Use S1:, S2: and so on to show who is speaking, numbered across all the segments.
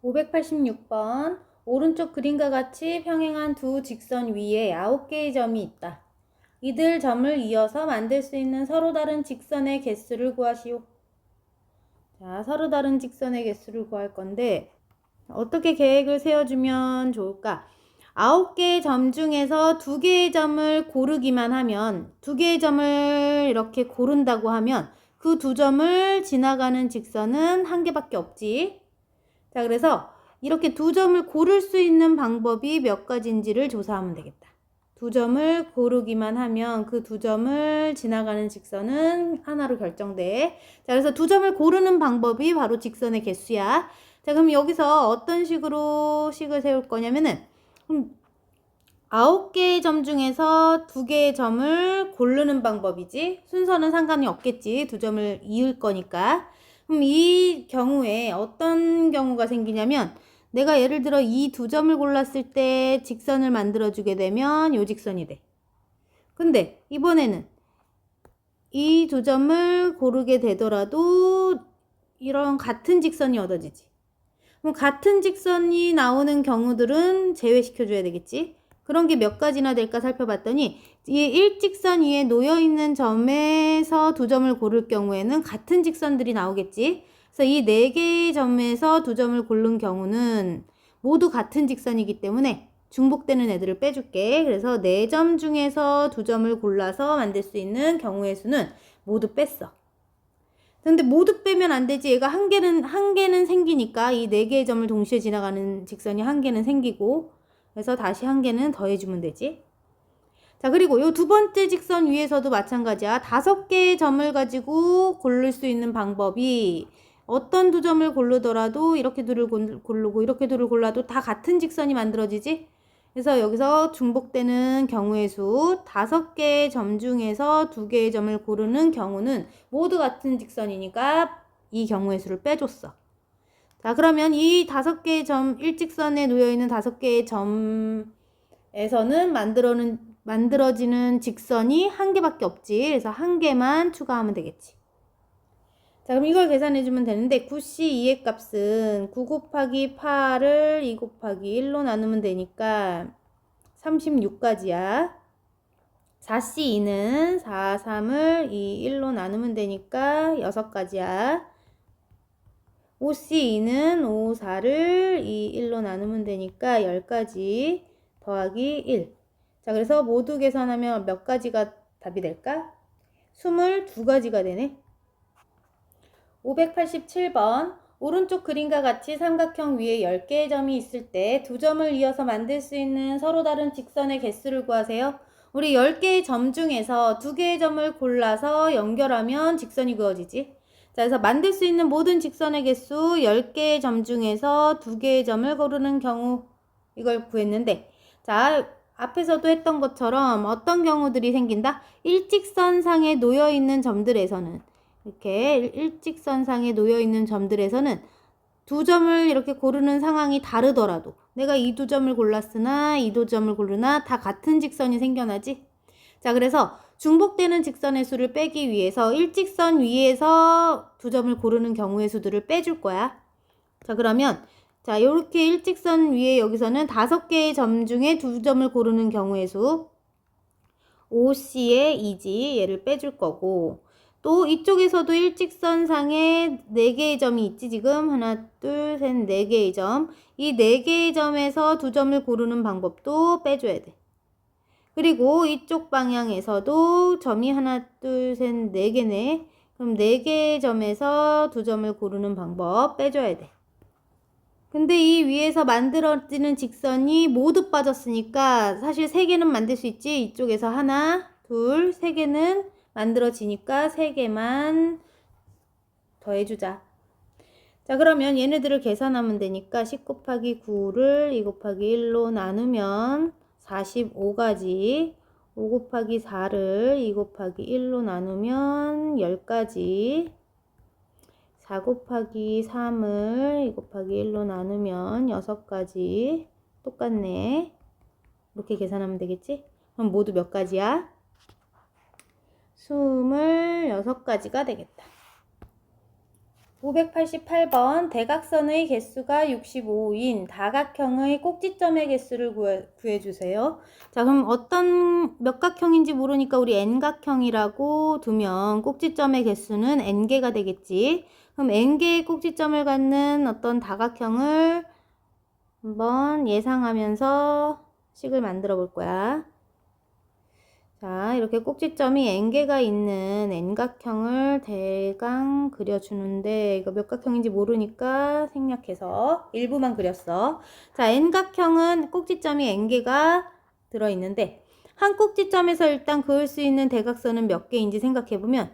S1: 586번. 오른쪽 그림과 같이 평행한 두 직선 위에 9개의 점이 있다. 이들 점을 이어서 만들 수 있는 서로 다른 직선의 개수를 구하시오. 자, 서로 다른 직선의 개수를 구할 건데 어떻게 계획을 세워주면 좋을까? 9개의 점 중에서 2개의 점을 고르기만 하면, 2개의 점을 이렇게 고른다고 하면 그 2점을 지나가는 직선은 1개밖에 없지. 자, 그래서 이렇게 2점을 고를 수 있는 방법이 몇 가지인지를 조사하면 되겠다. 2점을 고르기만 하면 그 2점을 지나가는 직선은 하나로 결정돼. 자, 그래서 2점을 고르는 방법이 바로 직선의 개수야. 자, 그럼 여기서 어떤 식으로 식을 세울 거냐면은 9개의 점 중에서 2개의 점을 고르는 방법이지. 순서는 상관이 없겠지. 2점을 이을 거니까. 그럼 이 경우에 어떤 경우가 생기냐면 내가 예를 들어 이 2점을 골랐을 때 직선을 만들어주게 되면 요 직선이 돼. 근데 이번에는 이 2점을 고르게 되더라도 이런 같은 직선이 얻어지지. 그럼 같은 직선이 나오는 경우들은 제외시켜줘야 되겠지. 그런 게 몇 가지나 될까 살펴봤더니 이 일직선 위에 놓여있는 점에서 2점을 고를 경우에는 같은 직선들이 나오겠지. 그래서 이 4개의 점에서 2점을 고른 경우는 모두 같은 직선이기 때문에 중복되는 애들을 빼줄게. 그래서 4점 중에서 2점을 골라서 만들 수 있는 경우의 수는 모두 뺐어. 근데 모두 빼면 안 되지. 얘가 한 개는 생기니까 이 4개의 점을 동시에 지나가는 직선이 한 개는 생기고, 그래서 다시 한 개는 더해주면 되지. 자, 그리고 요 두 번째 직선 위에서도 마찬가지야. 5개의 점을 가지고 고를 수 있는 방법이 어떤 2점을 고르더라도 이렇게 둘을 고르고 이렇게 둘을 골라도 다 같은 직선이 만들어지지. 그래서 여기서 중복되는 경우의 수 5개의 점 중에서 2개의 점을 고르는 경우는 모두 같은 직선이니까 이 경우의 수를 빼줬어. 자, 그러면 이 5개의 점, 일직선에 놓여있는 5개의 점에서는 만들어지는 직선이 1개밖에 없지. 그래서 1개만 추가하면 되겠지. 자, 그럼 이걸 계산해주면 되는데 9C2의 값은 9 곱하기 8을 2 곱하기 1로 나누면 되니까 36까지야. 4C2는 4, 3을 2, 1로 나누면 되니까 6가지야. 5C2는 5, 4를 2, 1로 나누면 되니까 10가지 더하기 1. 자, 그래서 모두 계산하면 몇 가지가 답이 될까? 22가지가 되네. 587번. 오른쪽 그림과 같이 삼각형 위에 10개의 점이 있을 때 2점을 이어서 만들 수 있는 서로 다른 직선의 개수를 구하세요. 우리 10개의 점 중에서 2개의 점을 골라서 연결하면 직선이 그어지지. 자, 그래서 만들 수 있는 모든 직선의 개수 10개의 점 중에서 2개의 점을 고르는 경우 이걸 구했는데, 자, 앞에서도 했던 것처럼 어떤 경우들이 생긴다? 일직선상에 놓여있는 점들에서는 이렇게 일직선상에 놓여있는 점들에서는 2점을 이렇게 고르는 상황이 다르더라도 내가 이 2점을 골랐으나 이 2점을 고르나 다 같은 직선이 생겨나지. 자, 그래서 중복되는 직선의 수를 빼기 위해서 일직선 위에서 2점을 고르는 경우의 수들을 빼줄 거야. 자, 그러면 자, 이렇게 일직선 위에 여기서는 5개의 점 중에 2점을 고르는 경우의 수 5C의 2지. 얘를 빼줄 거고, 또 이쪽에서도 일직선상에 4개의 점이 있지. 지금 하나, 둘, 셋, 4개의 점. 이 4개의 점에서 2점을 고르는 방법도 빼줘야 돼. 그리고 이쪽 방향에서도 점이 하나, 둘, 셋, 4개네. 그럼 4개의 점에서 2점을 고르는 방법 빼줘야 돼. 근데 이 위에서 만들어지는 직선이 모두 빠졌으니까 사실 3개는 만들 수 있지. 이쪽에서 하나, 둘, 3개는 만들어지니까 3개만 더해주자. 자, 그러면 얘네들을 계산하면 되니까 10 곱하기 9를 2 곱하기 1로 나누면 45가지, 5 곱하기 4를 2 곱하기 1로 나누면 10가지, 4 곱하기 3을 2 곱하기 1로 나누면 6가지. 똑같네. 이렇게 계산하면 되겠지? 그럼 모두 몇 가지야? 26가지가 되겠다. 588번 대각선의 개수가 65인 다각형의 꼭지점의 개수를 구해주세요. 자, 그럼 어떤 몇각형인지 모르니까 우리 n각형이라고 두면 꼭지점의 개수는 n개가 되겠지. 그럼 n개의 꼭지점을 갖는 어떤 다각형을 한번 예상하면서 식을 만들어 볼 거야. 자, 이렇게 꼭지점이 n개가 있는 n각형을 대강 그려주는데 이거 몇 각형인지 모르니까 생략해서 일부만 그렸어. 자, n각형은 꼭지점이 n개가 들어있는데 한 꼭지점에서 일단 그을 수 있는 대각선은 몇 개인지 생각해보면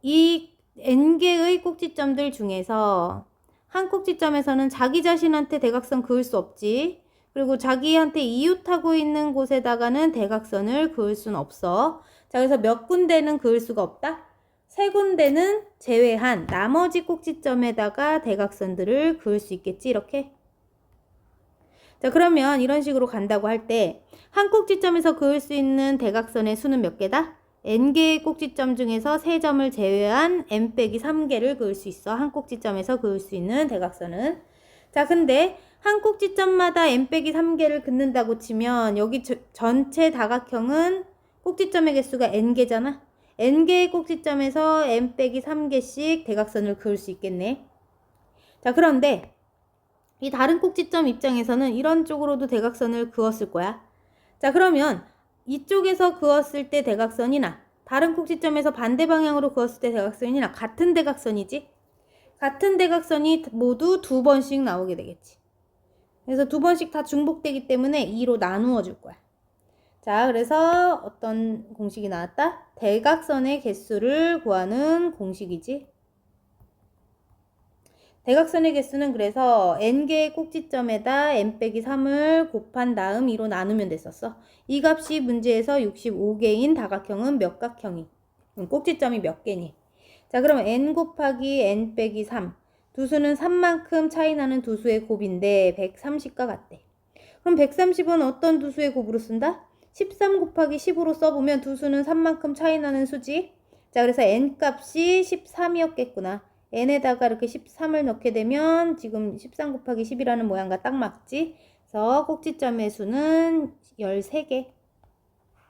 S1: 이 n개의 꼭지점들 중에서 한 꼭지점에서는 자기 자신한테 대각선 그을 수 없지. 그리고 자기한테 이웃하고 있는 곳에다가는 대각선을 그을 수는 없어. 자, 그래서 몇 군데는 그을 수가 없다? 세 군데는 제외한 나머지 꼭지점에다가 대각선들을 그을 수 있겠지, 이렇게. 자, 그러면 이런 식으로 간다고 할 때 한 꼭지점에서 그을 수 있는 대각선의 수는 몇 개다? n개의 꼭지점 중에서 3점을 제외한 n-3개를 그을 수 있어. 한 꼭지점에서 그을 수 있는 대각선은. 자, 근데 한 꼭지점마다 n-3개를 긋는다고 치면 여기 전체 다각형은 꼭지점의 개수가 n개잖아. n개의 꼭지점에서 n-3개씩 대각선을 그을 수 있겠네. 자, 그런데 이 다른 꼭지점 입장에서는 이런 쪽으로도 대각선을 그었을 거야. 자, 그러면 이쪽에서 그었을 때 대각선이나 다른 꼭지점에서 반대 방향으로 그었을 때 대각선이나 같은 대각선이지? 같은 대각선이 모두 2번씩 나오게 되겠지. 그래서 2번씩 다 중복되기 때문에 2로 나누어 줄 거야. 자, 그래서 어떤 공식이 나왔다? 대각선의 개수를 구하는 공식이지. 대각선의 개수는 그래서 n개의 꼭지점에다 n-3을 곱한 다음 2로 나누면 됐었어. 이 값이 문제에서 65개인 다각형은 몇 각형이? 꼭지점이 몇 개니? 자, 그럼 n 곱하기 n-3. 두수는 3만큼 차이 나는 두수의 곱인데 130과 같대. 그럼 130은 어떤 두수의 곱으로 쓴다? 13 곱하기 10으로 써보면 두수는 3만큼 차이 나는 수지. 자, 그래서 n 값이 13이었겠구나. n에다가 이렇게 13을 넣게 되면 지금 13 곱하기 10이라는 모양과 딱 맞지? 그래서 꼭지점의 수는 13개.